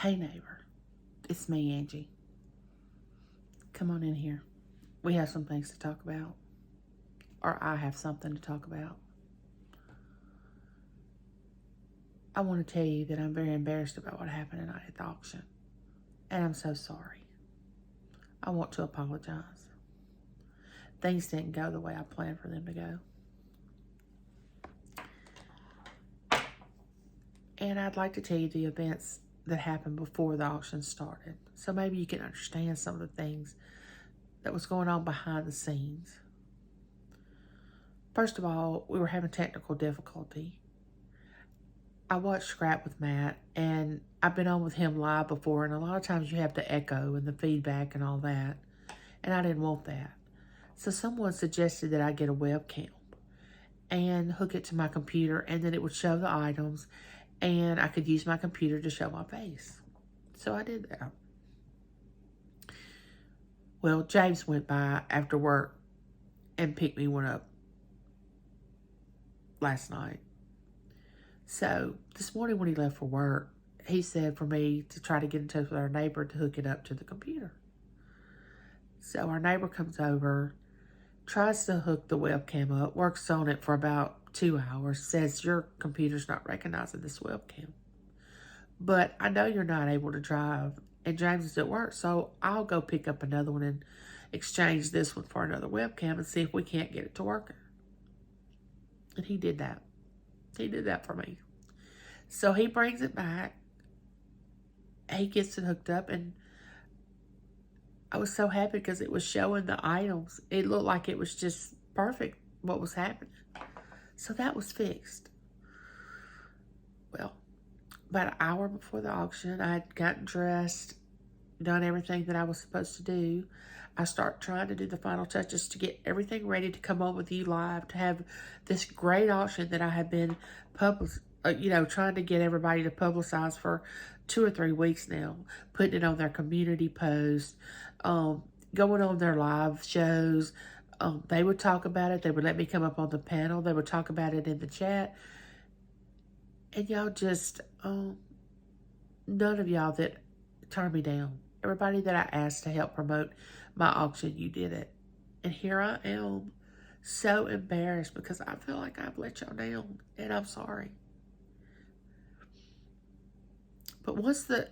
Hey neighbor, it's me, Angie. Come on in here. We have some things to talk about. Or I have something to talk about. I want to tell you that I'm very embarrassed about what happened tonight at the auction. And I'm so sorry. I want to apologize. Things didn't go the way I planned for them to go. And I'd like to tell you the events that happened before the auction started. So maybe you can understand some of the things that was going on behind the scenes. First of all, we were having technical difficulty. I watched Scrap with Matt, and I've been on with him live before, and a lot of times you have the echo and the feedback and all that, and I didn't want that. So someone suggested that I get a webcam and hook it to my computer, and then it would show the items, and I could use my computer to show my face. So I did that. Well, James went by after work and picked me one up last night. So this morning when he left for work, he said for me to try to get in touch with our neighbor to hook it up to the computer. So our neighbor comes over, tries to hook the webcam up, works on it for about 2 hours, says your computer's not recognizing this webcam. But I know you're not able to drive, and James is at work, so I'll go pick up another one and exchange this one for another webcam and see if we can't get it to work. And he did that. He did that for me. So he brings it back. He gets it hooked up, and I was so happy because it was showing the items. It looked like it was just perfect what was happening. So that was fixed. Well, about an hour before the auction, I had gotten dressed, done everything that I was supposed to do. I start trying to do the final touches to get everything ready to come on with you live, to have this great auction that I have been trying to get everybody to publicize for 2 or 3 weeks now, putting it on their community posts, going on their live shows. They would talk about it. They would let me come up on the panel. They would talk about it in the chat. And y'all just, none of y'all that turned me down. Everybody that I asked to help promote my auction, you did it. And here I am, so embarrassed because I feel like I've let y'all down, and I'm sorry. But once the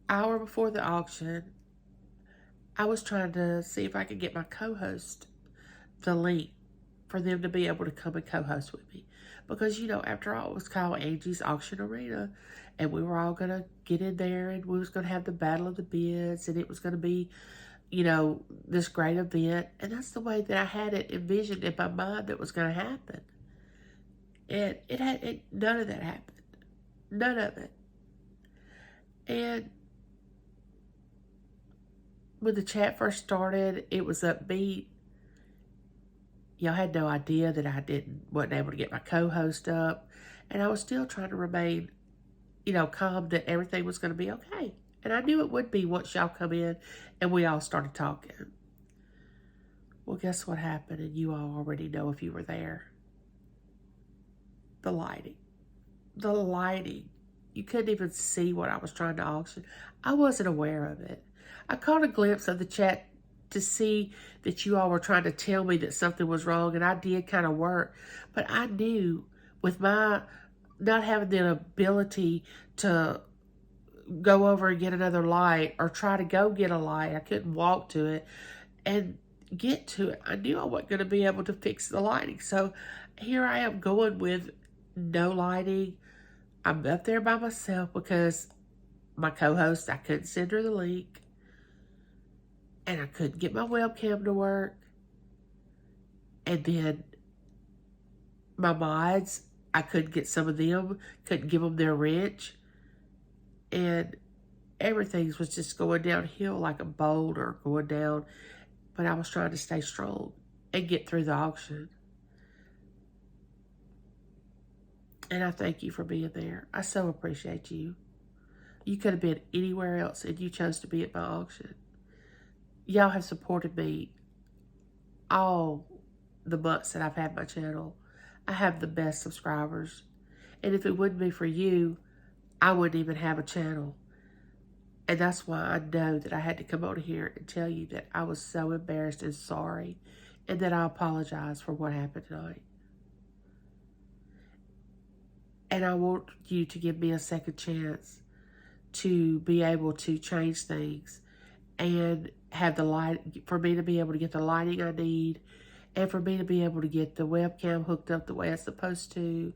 hour before the auction, I was trying to see if I could get my co-host the link for them to be able to come and co-host with me. Because, after all, it was called Angie's Auction Arena, and we were all going to get in there, and we was going to have the Battle of the Bids, and it was going to be, this great event. And that's the way that I had it envisioned in my mind that was going to happen. And none of that happened. None of it. And when the chat first started, it was upbeat. Y'all had no idea that I wasn't able to get my co-host up. And I was still trying to remain, calm, that everything was going to be okay. And I knew it would be once y'all come in and we all started talking. Well, guess what happened? And you all already know if you were there. The lighting. The lighting. You couldn't even see what I was trying to auction. I wasn't aware of it. I caught a glimpse of the chat to see that you all were trying to tell me that something was wrong, and I did kind of work. But I knew with my not having the ability to go over and get another light or try to go get a light, I couldn't walk to it and get to it. I knew I wasn't going to be able to fix the lighting. So here I am going with no lighting. I'm up there by myself because my co-host, I couldn't send her the link. And I couldn't get my webcam to work. And then my mods, I couldn't get some of them, couldn't give them their wrench. And everything was just going downhill like a boulder going down. But I was trying to stay strong and get through the auction. And I thank you for being there. I so appreciate you. You could have been anywhere else and you chose to be at my auction. Y'all have supported me all the months that I've had my channel. I have the best subscribers. And if it wouldn't be for you, I wouldn't even have a channel. And that's why I know that I had to come on here and tell you that I was so embarrassed and sorry, and that I apologize for what happened tonight. And I want you to give me a second chance to be able to change things and have the light, for me to be able to get the lighting I need, and for me to be able to get the webcam hooked up the way it's supposed to,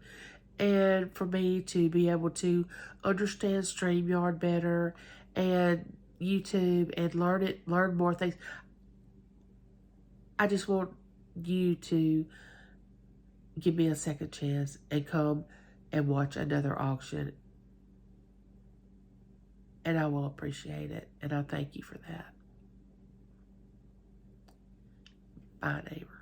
and for me to be able to understand StreamYard better and YouTube and learn more things. I just want you to give me a second chance and come and watch another auction. And I will appreciate it. And I thank you for that. Bye, neighbor.